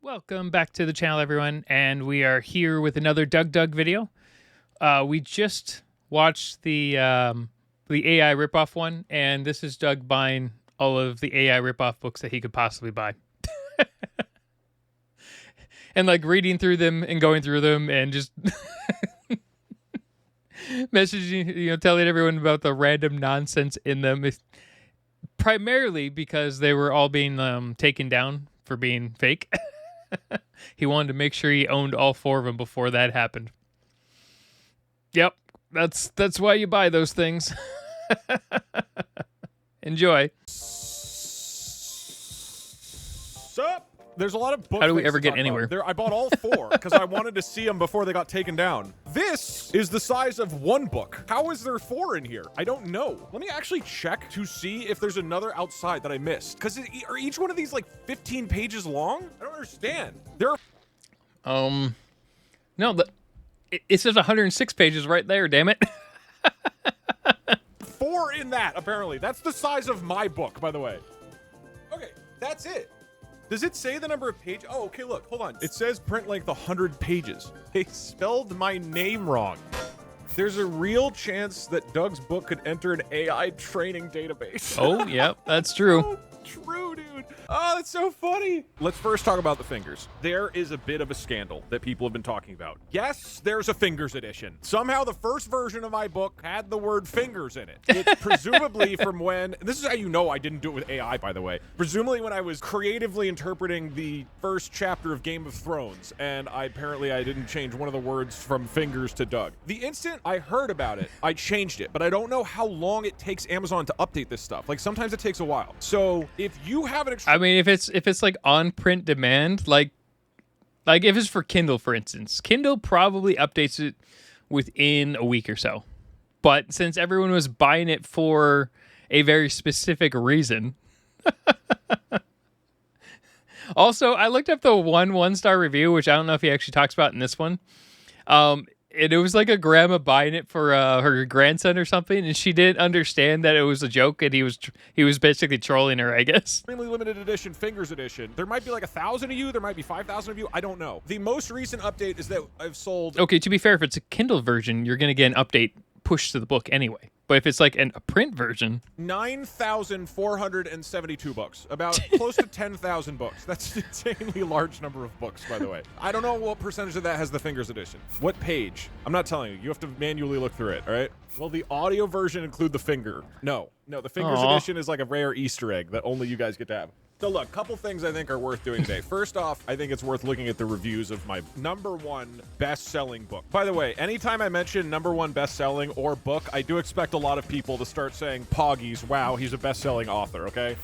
Welcome back to the channel, everyone, and we are here with another DougDoug video. We just watched the AI ripoff one, and this is Doug buying all of the AI ripoff books that he could possibly buy. And like reading through them and going through them and just messaging, telling everyone about the random nonsense in them. Primarily because they were all being taken down for being fake. He wanted to make sure he owned all 4 of them before that happened. Yep, that's why you buy those things. Enjoy. Sup? There's a lot of books. How do we ever get anywhere? I bought all 4 because I wanted to see them before they got taken down. This is the size of 1 book. How is there 4 in here? I don't know. Let me actually check to see if there's another outside that I missed. Because are each one of these like 15 pages long? I don't understand. There are... No, it says 106 pages right there, damn it. 4 in that, apparently. That's the size of my book, by the way. Okay, that's it. Does it say the number of pages? Oh, okay, look, hold on. It says print length 100 pages. They spelled my name wrong. There's a real chance that Doug's book could enter an AI training database. Oh, yep, that's true. So true, dude. Oh, that's so funny. Let's first talk about the fingers. There is a bit of a scandal that people have been talking about. Yes, there's a fingers edition. Somehow the first version of my book had the word fingers in it. It's presumably from when, this is how you know I didn't do it with AI, by the way. Presumably when I was creatively interpreting the first chapter of Game of Thrones, and I didn't change one of the words from fingers to Doug. The instant I heard about it, I changed it, but I don't know how long it takes Amazon to update this stuff. Like sometimes it takes a while. So if you have an I mean, if it's like on print demand, like if it's for Kindle, for instance, Kindle probably updates it within a week or so. But since everyone was buying it for a very specific reason. Also, I looked up the one-star review, which I don't know if he actually talks about in this one. And it was like a grandma buying it for her grandson or something, and she didn't understand that it was a joke, and he was basically trolling her, I guess. Extremely limited edition, fingers edition. There might be like 1,000 of you. There might be 5,000 of you. I don't know. The most recent update is that I've sold... Okay, to be fair, if it's a Kindle version, you're going to get an update pushed to the book anyway. But if it's like a print version... 9,472 books. About close to 10,000 books. That's an insanely large number of books, by the way. I don't know what percentage of that has the fingers edition. What page? I'm not telling you. You have to manually look through it, all right? Will the audio version include the finger? No, the fingers edition is like a rare Easter egg that only you guys get to have. So look, couple things I think are worth doing today. First off, I think it's worth looking at the reviews of my #1 best-selling book. By the way, anytime I mention #1 best-selling or book, I do expect a lot of people to start saying, Poggies, wow, he's a best-selling author, okay?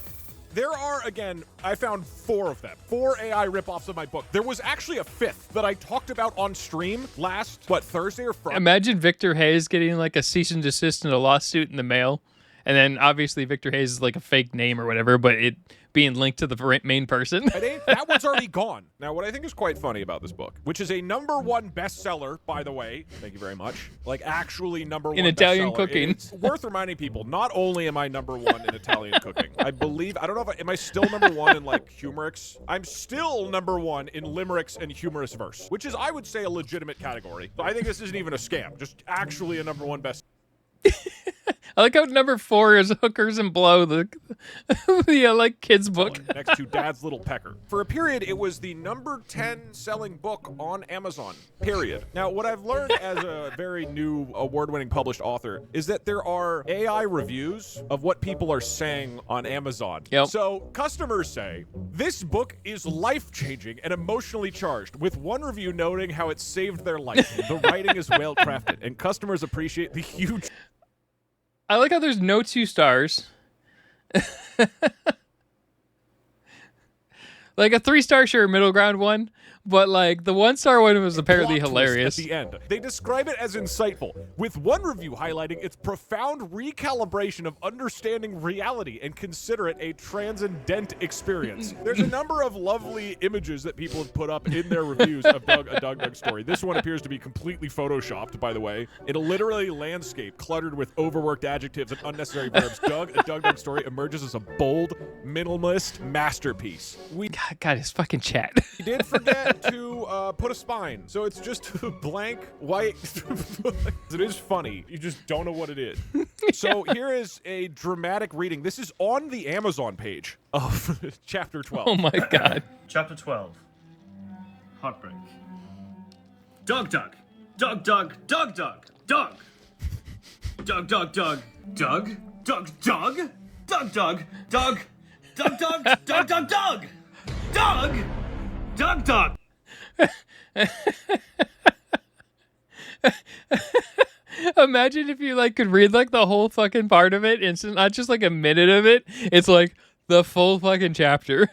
There are, again, I found 4 of them. 4 AI ripoffs of my book. There was actually a 5th that I talked about on stream last, Thursday or Friday? Imagine Victor Hayes getting like a cease and desist and a lawsuit in the mail. And then obviously Victor Hayes is like a fake name or whatever, but it being linked to the main person. That one's already gone. Now, what I think is quite funny about this book, which is a #1 bestseller, by the way, thank you very much, like actually #1 in Italian bestseller. cooking. It's worth reminding people, not only am I #1 in Italian cooking, I don't know if am I still #1 in like humorics? I'm still #1 in limericks and humorous verse, which is, I would say, a legitimate category. So I think this isn't even a scam, just actually a #1 bestseller. I like how #4 is Hookers and Blow, the like kids book. Next to Dad's Little Pecker. For a period, it was the #10 selling book on Amazon, period. Now, what I've learned as a very new award-winning published author is that there are AI reviews of what people are saying on Amazon. Yep. So customers say, this book is life-changing and emotionally charged, with one review noting how it saved their life. The writing is well-crafted, and customers appreciate the huge... I like how there's no 2 stars. Like a 3-star, sure, middle ground one, but like the 1-star one was apparently hilarious. At the end, they describe it as insightful, with one review highlighting its profound recalibration of understanding reality and consider it a transcendent experience. There's a number of lovely images that people have put up in their reviews of a DougDoug story. This one appears to be completely photoshopped, by the way. In a literally landscape cluttered with overworked adjectives and unnecessary verbs, a DougDoug story emerges as a bold, minimalist masterpiece. God, his fucking chat. He did forget to put a spine, so it's just blank white. It is funny. You just don't know what it is. So here is a dramatic reading. This is on the Amazon page of chapter 12. Oh my God. Chapter 12. Heartbreak. DougDoug. DougDoug. DougDoug. Doug. DougDougDoug. Doug. DougDoug. DougDoug. Doug. DougDoug. DougDougDoug. Doug. DougDoug. Imagine if you like could read like the whole fucking part of it, and it's not just like a minute of it. It's like the full fucking chapter.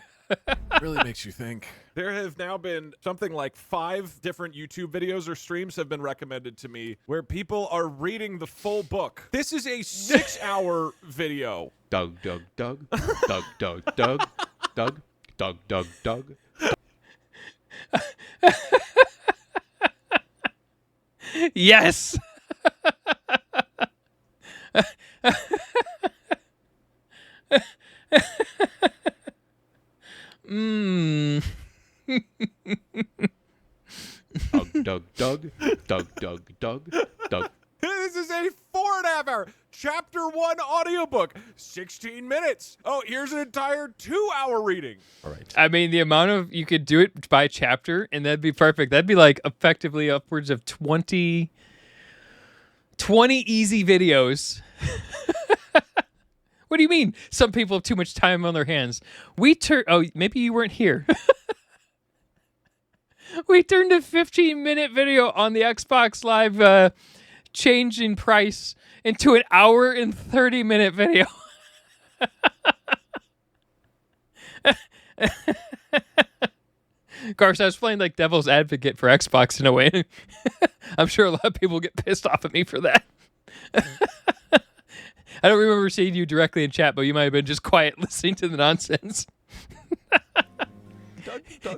Really makes you think. There have now been something like 5 different YouTube videos or streams have been recommended to me where people are reading the full book. This is a 6-hour video. Doug, Doug, Doug. Doug, Doug, Doug. Doug, Doug, Doug, Doug. Yes. Mmm. Doug, Doug, Doug. Doug, Doug, Doug. Doug. This is a 4.5 hour chapter 1 audiobook. 16 minutes. Oh, here's an entire 2-hour reading. All right. I mean, the amount of you could do it by chapter, and that'd be perfect. That'd be like effectively upwards of 20 easy videos. What do you mean? Some people have too much time on their hands. Oh, maybe you weren't here. We turned a 15-minute video on the Xbox Live change in price into an hour and 30-minute video. Of course, I was playing like devil's advocate for Xbox in a way. I'm sure a lot of people get pissed off at me for that. I don't remember seeing you directly in chat, but you might have been just quiet listening to the nonsense.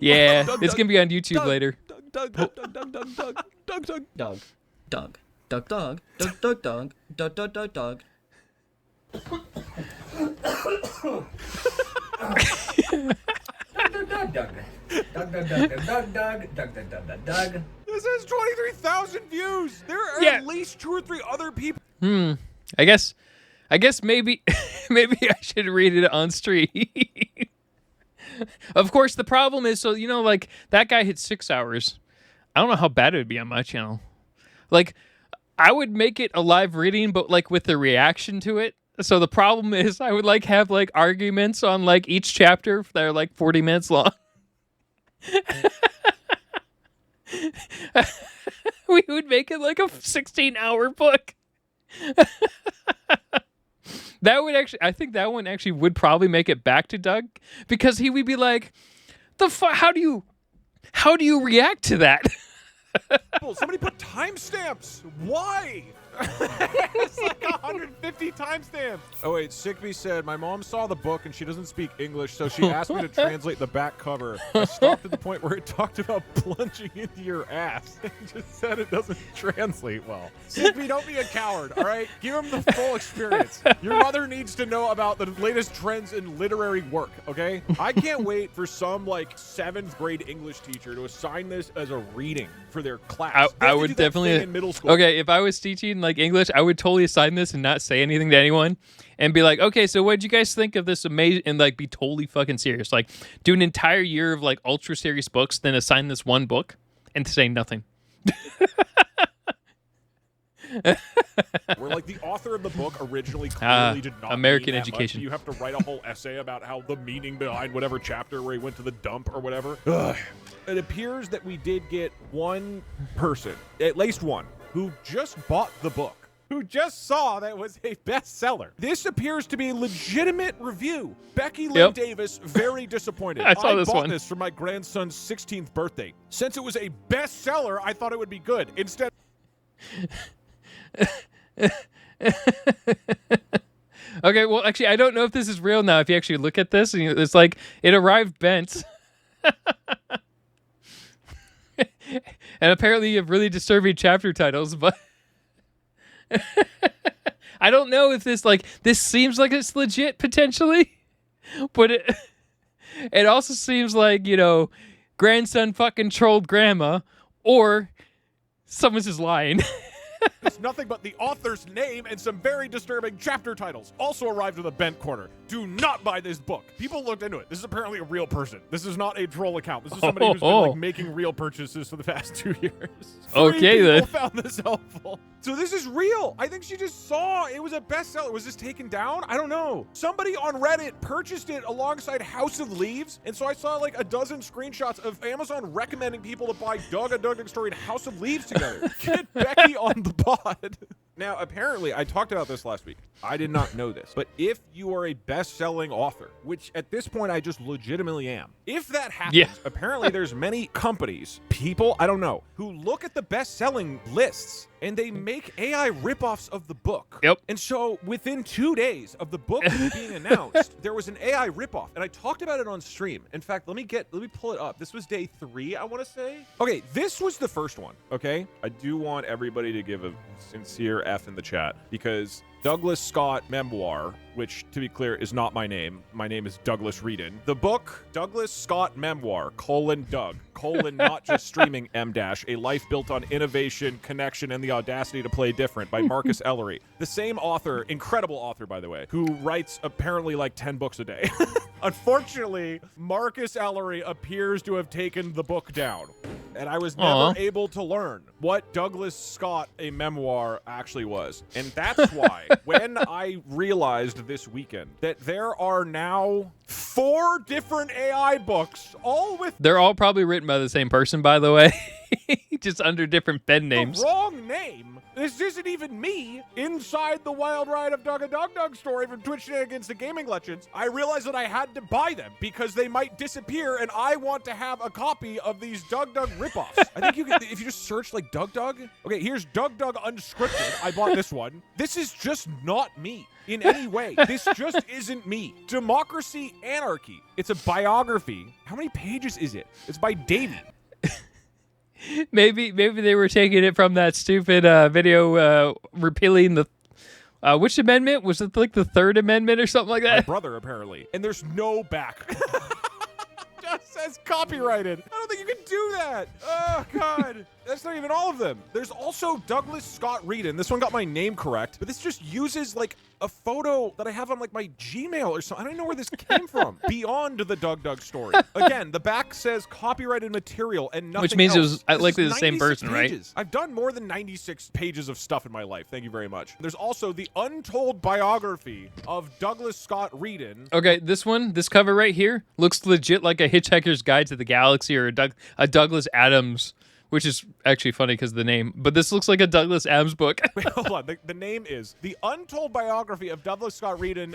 Yeah, it's going to be on YouTube later. Doug, Doug, Doug, Doug, Doug, Doug, Doug, Doug, Doug. Doug. Doug, Doug. Doug, Doug, Doug. Doug, Doug, Doug, Doug. This has 23,000 views. There are at least 2 or 3 other people. I guess maybe maybe I should read it on stream. Of course, the problem is, so like that guy hit 6 hours. I don't know how bad it would be on my channel. Like, I would make it a live reading, but like with the reaction to it. So the problem is, I would like have like arguments on like each chapter that are like 40 minutes long. We would make it like a 16-hour book. That would actually, I think that one actually would probably make it back to Doug, because he would be like, "The fuck? How do you react to that?" Somebody put timestamps. Why? It's like 150 timestamps. Oh wait, Sickby said, my mom saw the book and she doesn't speak English, so she asked me to translate the back cover. I stopped at the point where it talked about plunging into your ass and just said it doesn't translate well. Sickby, don't be a coward, all right? Give him the full experience. Your mother needs to know about the latest trends in literary work, okay? I can't wait for some like 7th grade English teacher to assign this as a reading for their class. I would definitely in middle school. Okay, if I was teaching like English, I would totally assign this and not say anything to anyone and be like, okay, so what did you guys think of this amazing, and like be totally fucking serious. Like do an entire year of like ultra serious books, then assign this one book and say nothing. Where like the author of the book originally clearly did not American mean that education. much. You have to write a whole essay about how the meaning behind whatever chapter where he went to the dump or whatever. Ugh. It appears that we did get one person, at least one, who just bought the book, who just saw that it was a bestseller. This appears to be a legitimate review. Becky Lynn Davis, very disappointed. I saw this bought one. this for my grandson's 16th birthday. Since it was a bestseller, I thought it would be good. Instead... Okay, well, actually, I don't know if this is real now. If you actually look at this, and it's like it arrived bent. And apparently you have really disturbing chapter titles, but I don't know if this seems like it's legit potentially, but It also seems like, grandson fucking trolled grandma, or someone's just lying. It's nothing but the author's name and some very disturbing chapter titles. Also arrived in the bent corner. Do not buy this book. People looked into it. This is apparently a real person. This is not a troll account. This is somebody who's been like making real purchases for the past 2 years. Okay, Three then. people found this helpful. So this is real. I think she just saw it was a bestseller. Was this taken down? I don't know. Somebody on Reddit purchased it alongside House of Leaves, and so I saw like a dozen screenshots of Amazon recommending people to buy Doug, a DougDoug story, and House of Leaves together. Get Becky on the pod. Now, apparently, I talked about this last week. I did not know this, but if you are a best-selling author, which at this point I just legitimately am, if that happens, apparently there's many companies, people, I don't know, who look at the best-selling lists and they make AI ripoffs of the book. Yep. And so within 2 days of the book being announced, there was an AI ripoff, and I talked about it on stream. In fact, let me pull it up. This was day 3, I want to say. Okay, this was the first one. Okay, I do want everybody to give a sincere F in the chat, because Douglas Scott Memoir, which, to be clear, is not my name. My name is Douglas Reedon. The book, Douglas Scott Memoir, Doug, not just streaming, a life built on innovation, connection, and the audacity to play different, by Marcus Ellery. The same author, incredible author, by the way, who writes apparently like 10 books a day. Unfortunately, Marcus Ellery appears to have taken the book down. And I was never able to learn what Douglas Scott, a memoir, actually was. And that's why, when I realized this weekend that there are now 4 different AI books, all with... They're all probably written by the same person, by the way. Just under different pen names. The wrong name. This isn't even me. Inside the wild ride of DougDougDoug story from Twitch Against the Gaming Legends, I realized that I had to buy them because they might disappear, and I want to have a copy of these DougDoug ripoffs. I think you can, if you just search like DougDoug. Okay, here's DougDoug Unscripted. I bought this one. This is just not me in any way. This just isn't me. Democracy Anarchy. It's a biography. How many pages is it? It's by Davey. Maybe they were taking it from that stupid video repealing the which amendment? Was it like the 3rd Amendment or something like My that? brother, apparently. And there's no back. Just says copyrighted. I don't think you can do that. Oh, God. That's not even all of them. There's also Douglas Scott Reedon. This one got my name correct, but this just uses like a photo that I have on like my Gmail or something. I don't know where this came from. Beyond the DougDoug story. Again, the back says copyrighted material and nothing Which means else. it was likely the same person, pages. right? I've done more than 96 pages of stuff in my life. Thank you very much. There's also the untold biography of Douglas Scott Reedon. Okay, this cover right here looks legit like a Hitchhiker's Guide to the Galaxy or a Douglas Adams, which is actually funny because of the name. But this looks like a Douglas Adams book. Wait, hold on. The name is The Untold Biography of Douglas Scott Reedon,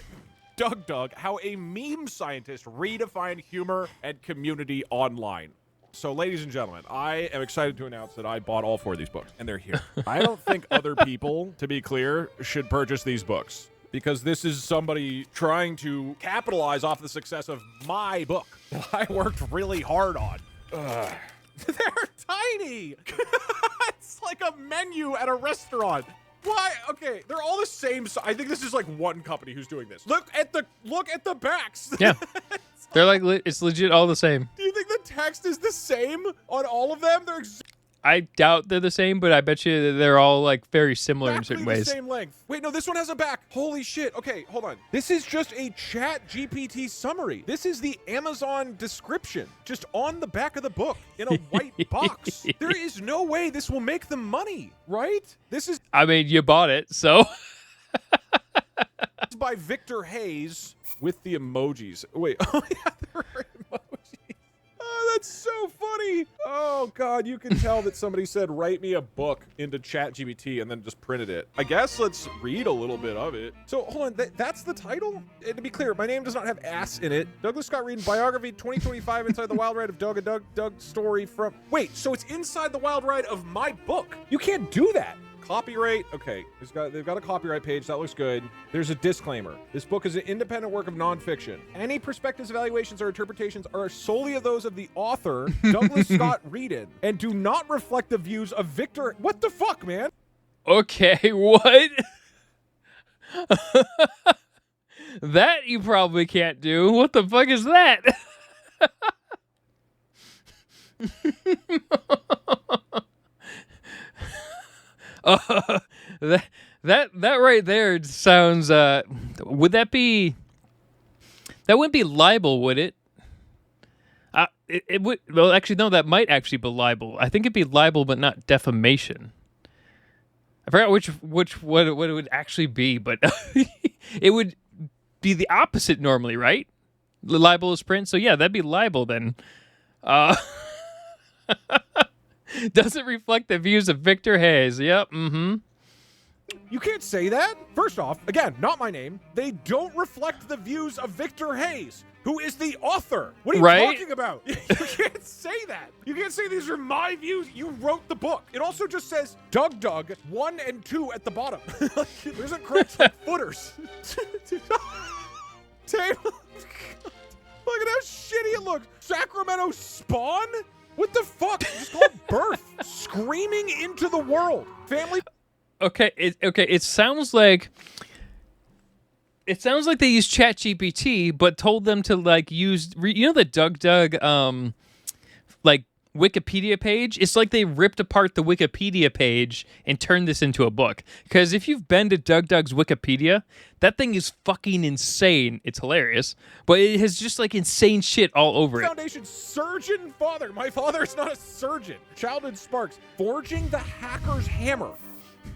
DougDoug, How a Meme Scientist Redefined Humor and Community Online. So, ladies and gentlemen, I am excited to announce that I bought all 4 of these books, and they're here. I don't think other people, to be clear, should purchase these books, because this is somebody trying to capitalize off the success of my book that I worked really hard on. Ugh. They're tiny. It's like a menu at a restaurant. Why? Okay, they're all the same. I think this is like one company who's doing this. Look at the backs. Yeah, they're like it's legit all the same. Do you think the text is the same on all of them? They're I doubt they're the same, but I bet you that they're all like very similar in certain exactly the ways. same length. Wait, no, this one has a back. Holy shit. Okay, hold on. This is just a chat GPT summary. This is the Amazon description just on the back of the book in a white box. There is no way this will make them money, right? This is I mean, you bought it, so. by Victor Hayes with the emojis. Wait, oh yeah, there are emojis. Oh, that's so funny. Oh God, you can tell that somebody said, write me a book into ChatGPT and then just printed it. I guess let's read a little bit of it. So hold on, that's the title? And to be clear, my name does not have ass in it. Douglas Scott Reedon Biography 2025 Inside the Wild Ride of DougDoug story from... Wait, so it's inside the wild ride of my book. You can't do that. Copyright. Okay, they've got a copyright page. That looks good. There's a disclaimer. This book is an independent work of nonfiction. Any perspectives, evaluations, or interpretations are solely of those of the author, Douglas Scott Reedon, and do not reflect the views of Victor... What the fuck, man? Okay, what? That you probably can't do. What the fuck is that? That right there sounds. Would that be? That wouldn't be libel, would it? It would. Well, actually, no. That might actually be libel. I think it'd be libel, but not defamation. I forgot what it would actually be, but it would be the opposite normally, right? Libel is print, so yeah, that'd be libel then. Doesn't reflect the views of Victor Hayes. Yep. Mm-hmm. You can't say that. First off, again, not my name. They don't reflect the views of Victor Hayes, who is the author. What are you talking about? You can't say that. You can't say these are my views. You wrote the book. It also just says DougDoug 1 and 2 at the bottom. There's a correct footers. Table. Look at how shitty it looks. Sacramento Spawn? What the fuck? It's called Birth. Screaming into the world. Family. Okay. It sounds like they used ChatGPT, but told them to like use the DougDoug like Wikipedia page. It's like they ripped apart the Wikipedia page and turned this into a book. Because if you've been to DougDoug's Wikipedia, that thing is fucking insane. It's hilarious, but it has just like insane shit all over it. Foundation surgeon father. My father is not a surgeon. Childhood Sparks. Forging the hacker's hammer.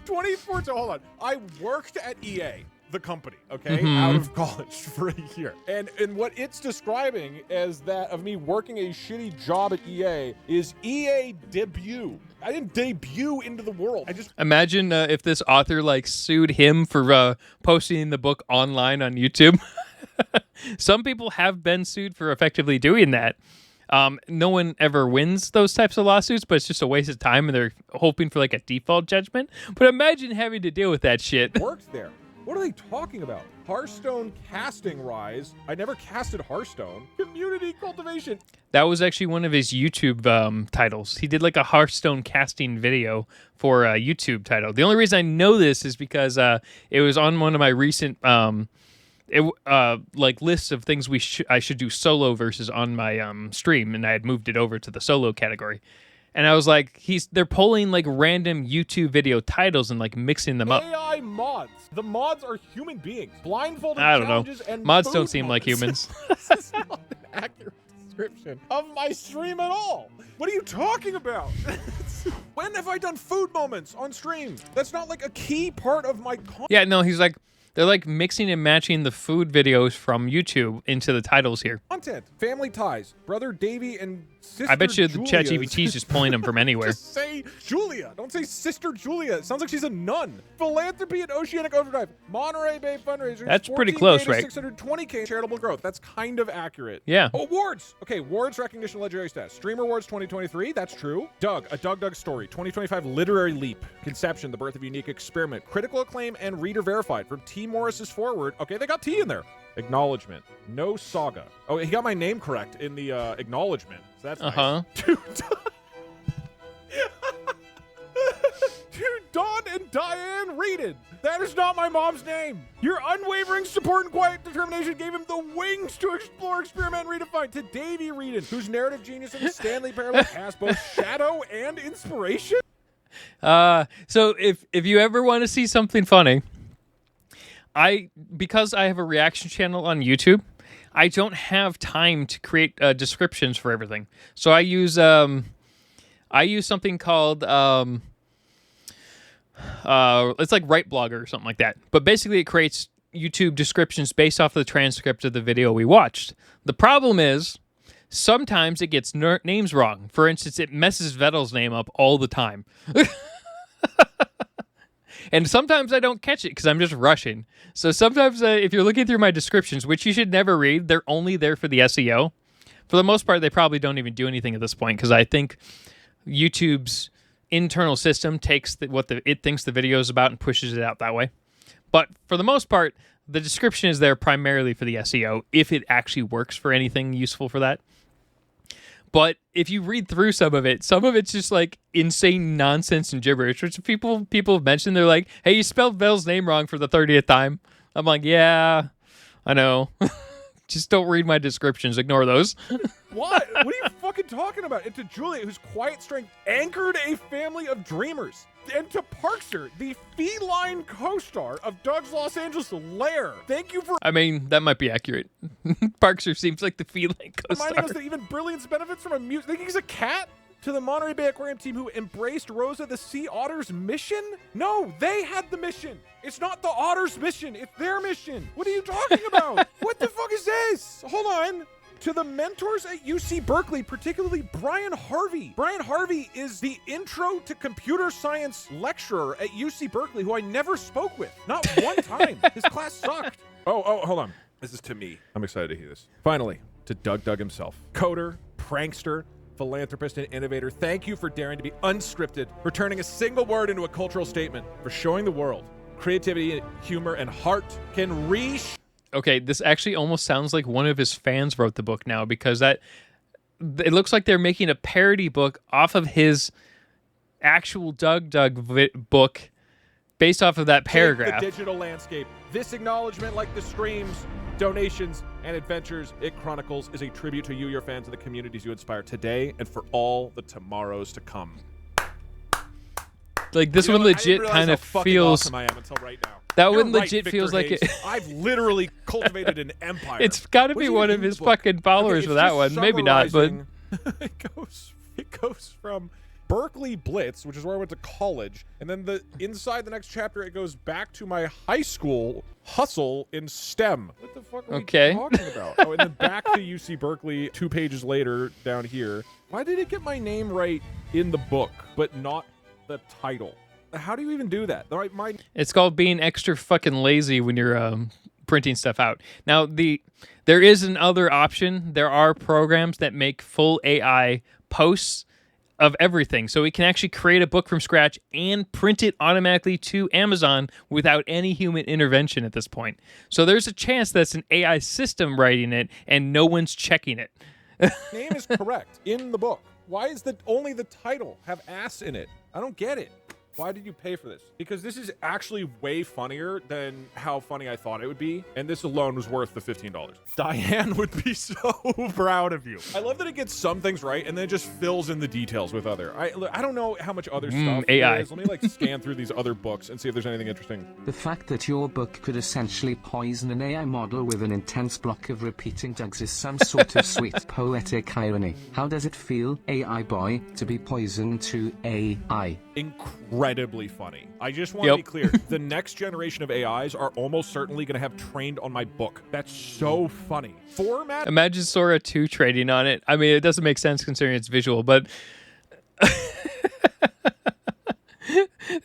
24. So hold on. I worked at EA, the company, okay, out of college for a year. And what it's describing as that of me working a shitty job at EA is EA debut. I didn't debut into the world. I just imagine if this author like sued him for posting the book online on YouTube. Some people have been sued for effectively doing that. No one ever wins those types of lawsuits, but it's just a waste of time, and they're hoping for like a default judgment. But imagine having to deal with that shit. Worked there. What are they talking about? Hearthstone casting rise. I never casted Hearthstone. Community cultivation. That was actually one of his YouTube titles. He did like a Hearthstone casting video for a YouTube title. The only reason I know this is because it was on one of my recent like lists of things I should do solo versus on my stream, and I had moved it over to the solo category. And I was like, they're pulling like random YouTube video titles and like mixing them up. AI mods. The mods are human beings. Blindfolded I don't challenges know. and Mods food don't seem like moments. humans. This is not an accurate description of my stream at all. What are you talking about? When have I done food moments on stream? That's not like a key part of my content. Yeah, no, he's like, they're like mixing and matching the food videos from YouTube into the titles here. Content, family ties, brother Davey and sister I bet you the Julia's. ChatGPT is just pulling them from anywhere. Just say Julia. Don't say sister Julia. It sounds like she's a nun. Philanthropy at Oceanic Overdrive. Monterey Bay fundraiser. That's pretty close, right? 620K charitable growth. That's kind of accurate. Yeah. Awards. Okay, awards, recognition, legendary stats. Streamer Awards 2023. That's true. Doug, a DougDoug story. 2025 literary leap. Conception, the birth of a unique experiment. Critical acclaim and reader verified. From T. Morris's forward. Okay, they got T in there. Acknowledgement. No saga. Oh, he got my name correct in the acknowledgement. So that's nice. To Dawn and Diane Reedon. That is not my mom's name. Your unwavering support and quiet determination gave him the wings to explore, experiment, and redefine. To Davey Reedon, whose narrative genius and Stanley Parable has both shadow and inspiration. So if you ever want to see something funny, because I have a reaction channel on YouTube, I don't have time to create descriptions for everything. So I use something called it's like WriteBlogger or something like that. But basically it creates YouTube descriptions based off of the transcript of the video we watched. The problem is sometimes it gets names wrong. For instance, it messes Vettel's name up all the time. And sometimes I don't catch it because I'm just rushing. So sometimes if you're looking through my descriptions, which you should never read, they're only there for the SEO. For the most part, they probably don't even do anything at this point because I think YouTube's internal system takes what it thinks the video is about and pushes it out that way. But for the most part, the description is there primarily for the SEO if it actually works for anything useful for that. But if you read through some of it's just like insane nonsense and gibberish, which people have mentioned. They're like, hey, you spelled Vel's name wrong for the 30th time. I'm like, yeah, I know. Just don't read my descriptions. Ignore those. What? What are you fucking talking about? And to Julia, whose quiet strength anchored a family of dreamers. And to Parkster, the feline co-star of Doug's Los Angeles lair. Thank you for I mean, that might be accurate. Parkster seems like the feline reminding co-star. us that even brilliance benefits from a mute. Think he's a cat? To the Monterey Bay Aquarium team who embraced Rosa the Sea Otter's mission? No, they had the mission. It's not the Otter's mission. It's their mission. What are you talking about? What the fuck is this? Hold on. To the mentors at UC Berkeley, particularly Brian Harvey. Brian Harvey is the intro to computer science lecturer at UC Berkeley who I never spoke with. Not one time. His class sucked. Oh, hold on. This is to me. I'm excited to hear this. Finally, to DougDoug himself. Coder, prankster, philanthropist, and innovator, thank you for daring to be unscripted, for turning a single word into a cultural statement, for showing the world creativity, humor, and heart can reach. Okay, this actually almost sounds like one of his fans wrote the book now, because it looks like they're making a parody book off of his actual DougDoug book based off of that paragraph. The digital landscape. This acknowledgement, like the streams, donations, and adventures it chronicles, is a tribute to you, your fans, and the communities you inspire today and for all the tomorrows to come. Like, this one legit kind of feels... Awesome I am until right now. That You're one right, Legit Victor feels like Hayes. it. I've literally cultivated an empire. It's got to What be is one even of in his the book? fucking followers Okay, for that one. it's Maybe not, but... It goes from Berkeley Blitz, which is where I went to college, and then inside the next chapter, it goes back to my high school hustle in STEM. What the fuck are we talking about? Oh, and then back to UC Berkeley 2 pages later down here. Why did it get my name right in the book, but not the title? How do you even do that? It's called being extra fucking lazy when you're printing stuff out. Now, there is another option. There are programs that make full AI posts of everything. So we can actually create a book from scratch and print it automatically to Amazon without any human intervention at this point. So there's a chance that's an AI system writing it and no one's checking it. Name is correct in the book. Why is only the title have ass in it? I don't get it. Why did you pay for this? Because this is actually way funnier than how funny I thought it would be, and this alone was worth the $15. Diane would be so proud of you. I love that it gets some things right, and then it just fills in the details with other. I don't know how much other stuff AI. there is. Let me like scan through these other books and see if there's anything interesting. The fact that your book could essentially poison an AI model with an intense block of repeating Dougs is some sort of sweet poetic irony. How does it feel, AI boy, to be poisoned to AI? Incredibly funny. I just want to be clear. The next generation of AIs are almost certainly going to have trained on my book. That's so funny. Format. Imagine Sora 2 trading on it. I mean, it doesn't make sense considering it's visual, but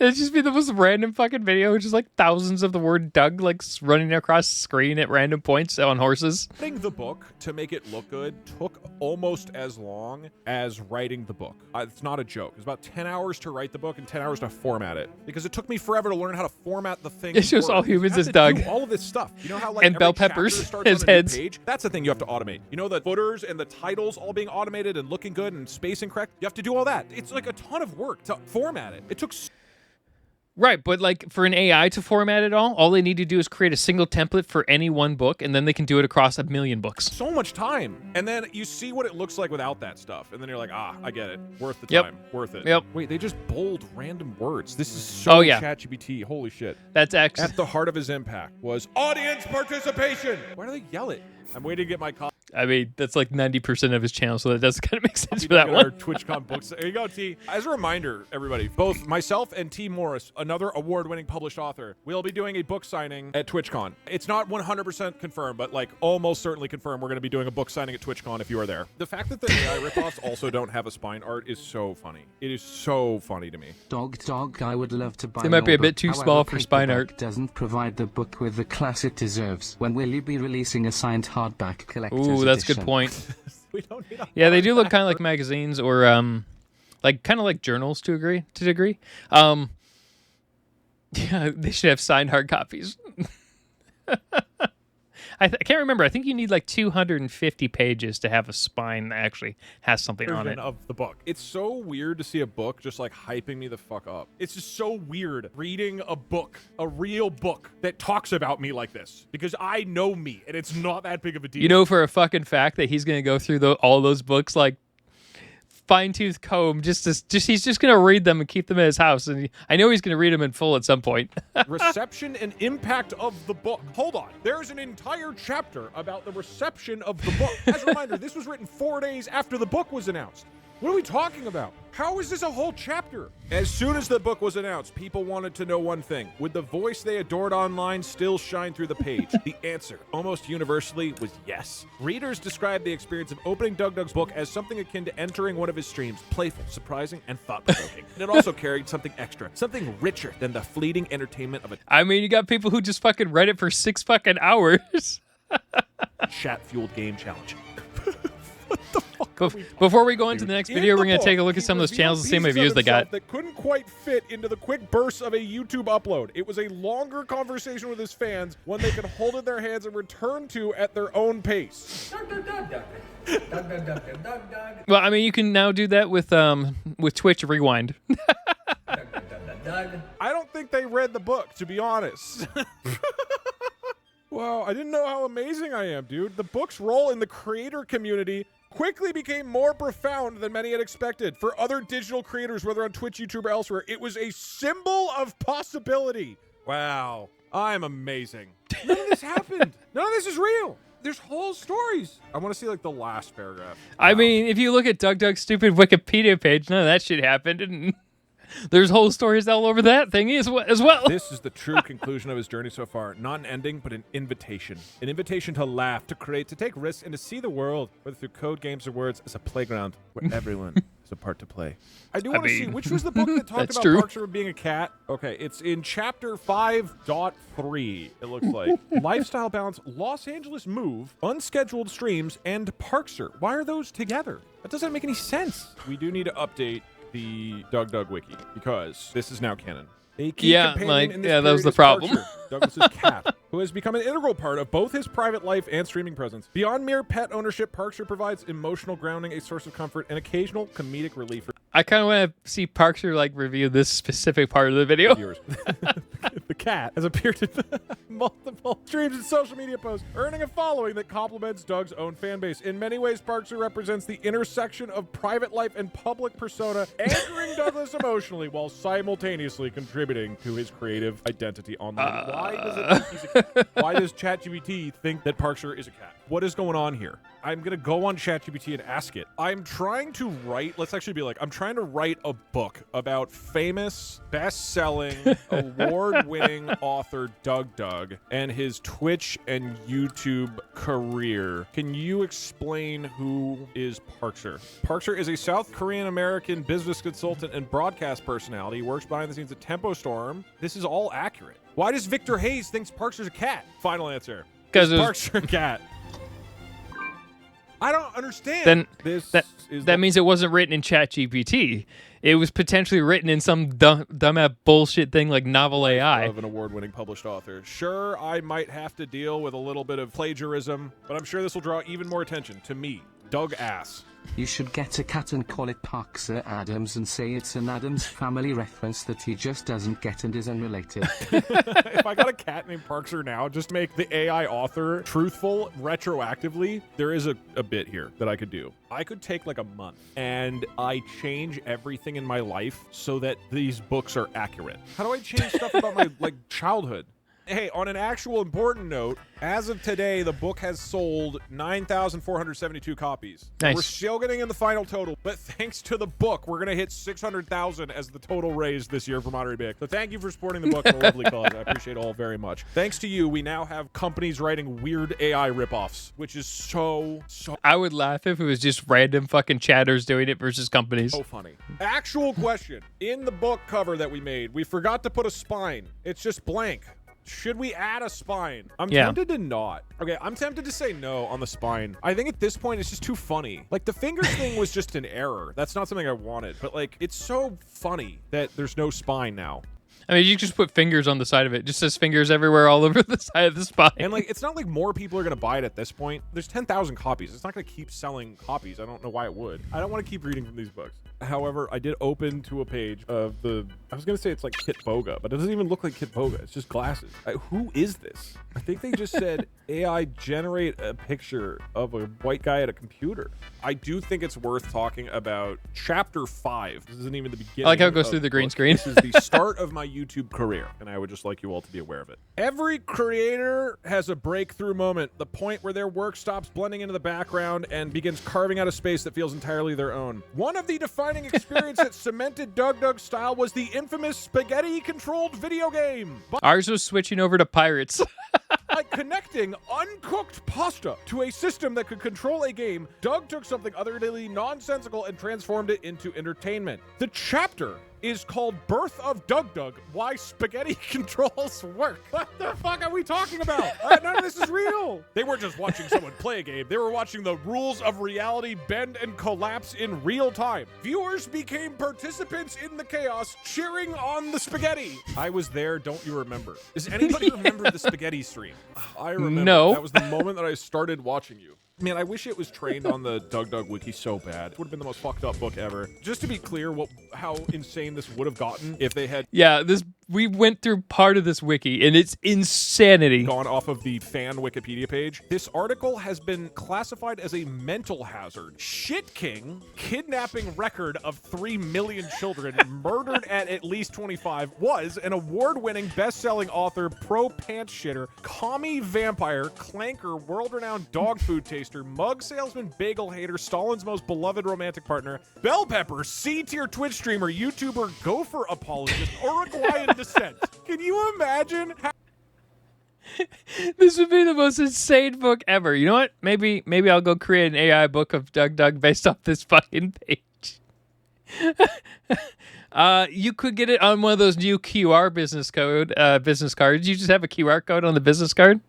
it'd just be the most random fucking video, just like thousands of the word Doug like running across the screen at random points on horses. Writing the book to make it look good took almost as long as writing the book. It's not a joke. It was about 10 hours to write the book and 10 hours to format it, because it took me forever to learn how to format the thing. It shows all humans as Doug. All of this stuff. You know how like and every bell chapter peppers starts as on a new heads. page? That's the thing you have to automate. You know, the footers and the titles all being automated and looking good and spacing correct. You have to do all that. It's like a ton of work to format it. It took Right, but like for an AI to format it all they need to do is create a single template for any one book, and then they can do it across 1 million books. so much time. And then you see what it looks like without that stuff. And then you're like, I get it. Worth the time. Worth it. Yep. Wait, they just bold random words. This is so ChatGPT. Holy shit. That's actually... At the heart of his impact was audience participation. Why do they yell it? I'm waiting to get my copy. I mean, that's like 90% of his channel, so that does kind of make sense for People that get one. Our TwitchCon books. There you go, T. As a reminder, everybody, both myself and T. Morris, another award-winning published author, we'll be doing a book signing at TwitchCon. It's not 100% confirmed, but like almost certainly confirmed we're going to be doing a book signing at TwitchCon if you are there. The fact that the AI ripoffs also don't have a spine art is so funny. It is so funny to me. DougDoug, I would love to buy They might be your a bit book. too However, small for paperback spine art. Doesn't provide the book with the class it deserves. When will you be releasing a signed hardback collector's Ooh, that's a edition? good point. We don't need a Yeah, they do look kind of like magazines or like kind of like journals to a degree. Yeah, they should have signed hard copies. I can't remember. I think you need like 250 pages to have a spine that actually has something on it. Of the book. It's so weird to see a book just like hyping me the fuck up. It's just so weird reading a book, a real book that talks about me like this, because I know me and it's not that big of a deal. You know for a fucking fact that he's going to go through all those books like fine-tooth comb, he's just going to read them and keep them in his house, and I know he's going to read them in full at some point. Reception and impact of the book. Hold on. There's an entire chapter about the reception of the book. As a reminder, this was written 4 days after the book was announced. What are we talking about? How is this a whole chapter? As soon as the book was announced, people wanted to know one thing. Would the voice they adored online still shine through the page? The answer, almost universally, was yes. Readers described the experience of opening DougDoug's book as something akin to entering one of his streams, playful, surprising, and thought-provoking. And it also carried something extra, something richer than the fleeting entertainment of a I mean, you got people who just fucking read it for 6 fucking hours. chat-fueled game challenge. Before we go into the next video, we're going to take a look at some of those channels and see how many views they got. That couldn't quite fit into the quick bursts of a YouTube upload. It was a longer conversation with his fans, one they could hold in their hands and return to at their own pace. Well, I mean, you can now do that with Twitch Rewind. I don't think they read the book, to be honest. Wow, I didn't know how amazing I am, dude. The book's role in the creator community quickly became more profound than many had expected. For other digital creators, whether on Twitch, YouTube, or elsewhere, it was a symbol of possibility. Wow, I'm amazing. None of this happened. None of this is real. There's whole stories. I want to see like the last paragraph. I mean, if you look at DougDoug's stupid Wikipedia page, none of that shit happened. And there's whole stories all over that thing as well. This is the true conclusion of his journey so far. Not an ending, but an invitation. An invitation to laugh, to create, to take risks, and to see the world, whether through code, games, or words, as a playground where everyone has a part to play. I do want to see, which was the book that talked about Parks being a cat? Okay, it's in chapter 5.3, it looks like. Lifestyle balance, Los Angeles move, unscheduled streams, and Parkser. Why are those together? That doesn't make any sense. We do need to update the DougDoug wiki, because this is now canon. A key companion in this that was the period is problem. Parkser, Douglas's cat, who has become an integral part of both his private life and streaming presence. Beyond mere pet ownership, Parkser provides emotional grounding, a source of comfort, and occasional comedic relief for I kind of want to see Parkser like review this specific part of the video. viewers. The cat has appeared in multiple streams and social media posts, earning a following that complements Doug's own fan base. In many ways, Parkser represents the intersection of private life and public persona, anchoring Douglas emotionally while simultaneously contributing to his creative identity online. Why does it think he's a cat? Why does ChatGPT think that Parkser is a cat? What is going on here? I'm going to go on ChatGPT and ask it. I'm trying to write, let's actually be like, I'm trying to write a book about famous, best-selling, award-winning author DougDoug and his Twitch and YouTube career. Can you explain who is Parkser? Parkser is a South Korean-American business consultant and broadcast personality. He works behind the scenes at Tempo Storm. This is all accurate. Why does Victor Hayes think Parkser's a cat? Final answer. Because Parkser a cat. I don't understand. Then that means it wasn't written in ChatGPT. It was potentially written in some dumb bullshit thing like Novel AI. Of an award-winning published author. Sure, I might have to deal with a little bit of plagiarism, but I'm sure this will draw even more attention to me, Doug Ass. You should get a cat and call it Parkser Adams and say it's an Adams Family reference that he just doesn't get and is unrelated. If I got a cat named Parkser now, just make the AI author truthful retroactively, there is a bit here that I could do. I could take like a month and I change everything in my life so that these books are accurate. How do I change stuff about my childhood? Hey, on an actual important note, as of today, the book has sold 9,472 copies. Nice. We're still getting in the final total, but thanks to the book, we're going to hit 600,000 as the total raised this year for Monterey Bay. So thank you for supporting the book and the lovely cause. I appreciate all very much. Thanks to you, we now have companies writing weird AI ripoffs, which is so I would laugh if it was just random fucking chatters doing it versus companies. funny. Actual question. In the book cover that we made, we forgot to put a spine. It's just blank. Should we add a spine? I'm tempted to not. Okay, I'm tempted to say no on the spine. I think at this point, it's just too funny. Like, the fingers thing was just an error. That's not something I wanted. But, like, it's so funny that there's no spine now. I mean, you just put fingers on the side of it. It just says fingers everywhere all over the side of the spine. And like, it's not like more people are going to buy it at this point. There's 10,000 copies. It's not going to keep selling copies. I don't know why it would. I don't want to keep reading from these books. However, I did open to a page of I was going to say it's like Kit Boga, but it doesn't even look like Kit Boga. It's just glasses. Who is this? I think they just said AI generate a picture of a white guy at a computer. I do think it's worth talking about chapter 5. This isn't even the beginning. I like how it goes through the green screen. This is the start of my YouTube career, and I would just like you all to be aware of it. Every creator has a breakthrough moment, the point where their work stops blending into the background and begins carving out a space that feels entirely their own. One of the defining experience that cemented DougDoug's style was the infamous spaghetti-controlled video game. Ours was switching over to pirates. By connecting uncooked pasta to a system that could control a game, Doug took something utterly nonsensical and transformed it into entertainment. The chapter is called Birth of DougDoug, Why Spaghetti Controls Work. What the fuck are we talking about? None of this is real. They weren't just watching someone play a game. They were watching the rules of reality bend and collapse in real time. Viewers became participants in the chaos, cheering on the spaghetti. I was there, don't you remember? Does anybody remember the spaghetti stream? I remember. No. That was the moment that I started watching you. Man, I wish it was trained on the DougDoug wiki so bad. It would have been the most fucked up book ever. Just to be clear, how insane this would have gotten if they had We went through part of this wiki, and it's insanity. gone off of the fan Wikipedia page. This article has been classified as a mental hazard. Shit King, kidnapping record of 3 million children, murdered at least 25, was an award-winning best-selling author, pro pants shitter, commie vampire, clanker, world-renowned dog food taster, mug salesman, bagel hater, Stalin's most beloved romantic partner, bell pepper, C-tier Twitch streamer, YouTuber, gopher apologist, Uruguayan descent. Can you imagine how This would be the most insane book ever. You know what? Maybe I'll go create an AI book of DougDoug based off this fucking page. You could get it on one of those new QR business cards. You just have a QR code on the business card.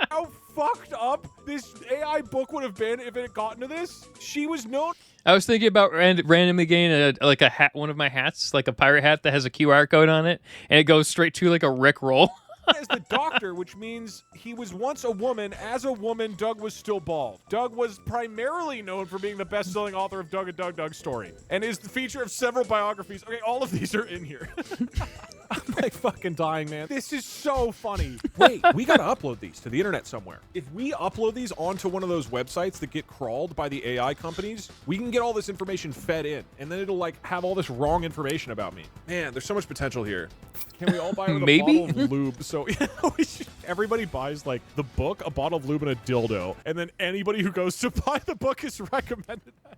how fucked up this AI book would have been if it had gotten to this? She was known. I was thinking about randomly getting a hat, one of my hats, like a pirate hat that has a QR code on it, and it goes straight to like a Rickroll. As the Doctor, which means he was once a woman. As a woman, Doug was still bald. Doug was primarily known for being the best-selling author of Doug and DougDoug Story, and is the feature of several biographies. Okay, all of these are in here. I'm like fucking dying, man. This is so funny. Wait, we gotta upload these to the internet somewhere. If we upload these onto one of those websites that get crawled by the AI companies, we can get all this information fed in, and then it'll like have all this wrong information about me. Man, there's so much potential here. Can we all buy with a Maybe? bottle of lube? So everybody buys like the book, a bottle of lube, and a dildo, and then anybody who goes to buy the book is recommended that.